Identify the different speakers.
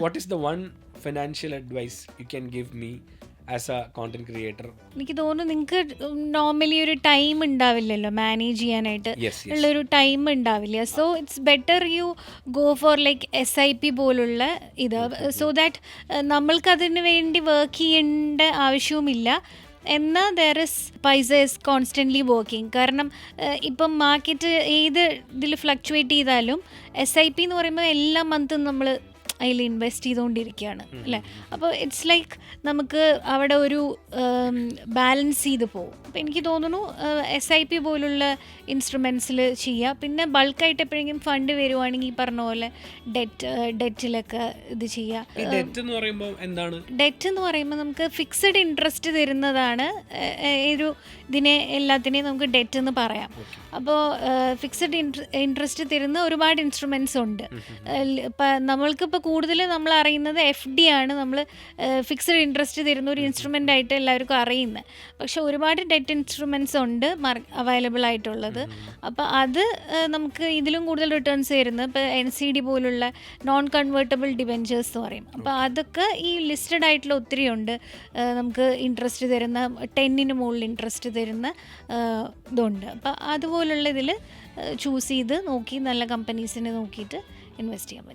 Speaker 1: What is the one financial advice you can give me as a content creator?
Speaker 2: എനിക്ക് തോന്നുന്നു നിങ്ങൾക്ക് normally ഒരു time ഉണ്ടാവില്ലല്ലോ manage ചെയ്യാനായിട്ട്
Speaker 1: Yes, yes.
Speaker 2: ഉള്ളൊരു ടൈം ഉണ്ടാവില്ല. So it's better you go for like SIP പോലുള്ള ഇത്, സോ ദാറ്റ് നമ്മൾക്കതിന് വേണ്ടി വർക്ക് ചെയ്യേണ്ട ആവശ്യവുമില്ല. എന്നാൽ ദർ ഇസ് പൈസ ഇസ് കോൺസ്റ്റൻ്റ്ലി വർക്കിംഗ്. കാരണം ഇപ്പം മാർക്കറ്റ് ഏത് ഇതിൽ ഫ്ലക്ച്വേറ്റ് ചെയ്താലും SIP എന്ന് പറയുമ്പോൾ എല്ലാ മന്തും നമ്മൾ അതിൽ ഇൻവെസ്റ്റ് ചെയ്തുകൊണ്ടിരിക്കുകയാണ് അല്ലേ. അപ്പോൾ ഇറ്റ്സ് ലൈക്ക് നമുക്ക് അവിടെ ഒരു ബാലൻസ് ചെയ്ത് പോകും. അപ്പോൾ എനിക്ക് തോന്നുന്നു SIP പോലുള്ള ഇൻസ്ട്രുമെൻറ്റ്സിൽ ചെയ്യുക. പിന്നെ ബൾക്കായിട്ട് എപ്പോഴെങ്കിലും ഫണ്ട് വരുവാണെങ്കിൽ ഈ പറഞ്ഞ പോലെ ഡെറ്റിലൊക്കെ ഇത് ചെയ്യുക.
Speaker 1: ഡെറ്റ് എന്ന് പറയുമ്പോൾ എന്താണ്?
Speaker 2: ഡെറ്റ് എന്ന് പറയുമ്പോൾ നമുക്ക് ഫിക്സഡ് ഇൻട്രസ്റ്റ് തരുന്നതാണ്. ഒരു ഇതിനെ എല്ലാത്തിനെയും നമുക്ക് ഡെറ്റ് എന്ന് പറയാം. അപ്പോൾ ഫിക്സഡ് ഇൻട്രസ്റ്റ് തരുന്ന ഒരുപാട് ഇൻസ്ട്രുമെൻറ്റ്സ് ഉണ്ട്. നമ്മൾക്കിപ്പോൾ കൂടുതൽ നമ്മൾ അറിയുന്നത് FD ആണ്. നമ്മൾ ഫിക്സഡ് ഇൻട്രസ്റ്റ് തരുന്ന ഒരു ഇൻസ്ട്രുമെൻ്റ് ആയിട്ട് എല്ലാവർക്കും അറിയുന്നത്. പക്ഷെ ഒരുപാട് ഡെറ്റ് ഇൻസ്ട്രുമെൻറ്റ്സ് ഉണ്ട് അവൈലബിൾ ആയിട്ടുള്ളത്. അപ്പോൾ അത് നമുക്ക് ഇതിലും കൂടുതൽ റിട്ടേൺസ് തരുന്നത് ഇപ്പോൾ NCD പോലുള്ള നോൺ കൺവേർട്ടബിൾ ഡിബെഞ്ചേഴ്സ് എന്ന് പറയും. അപ്പോൾ അതൊക്കെ ഈ ലിസ്റ്റഡ് ആയിട്ടുള്ള ഒത്തിരി ഉണ്ട്. നമുക്ക് ഇൻട്രസ്റ്റ് തരുന്ന 10 മുകളിൽ ഇൻട്രസ്റ്റ് തരുന്ന ഇതുണ്ട്. അപ്പോൾ അതുപോലുള്ള ഇതിൽ ചൂസ് ചെയ്ത് നോക്കി നല്ല കമ്പനീസിനെ നോക്കിയിട്ട് ഇൻവെസ്റ്റ് ചെയ്യാൻ പറ്റും.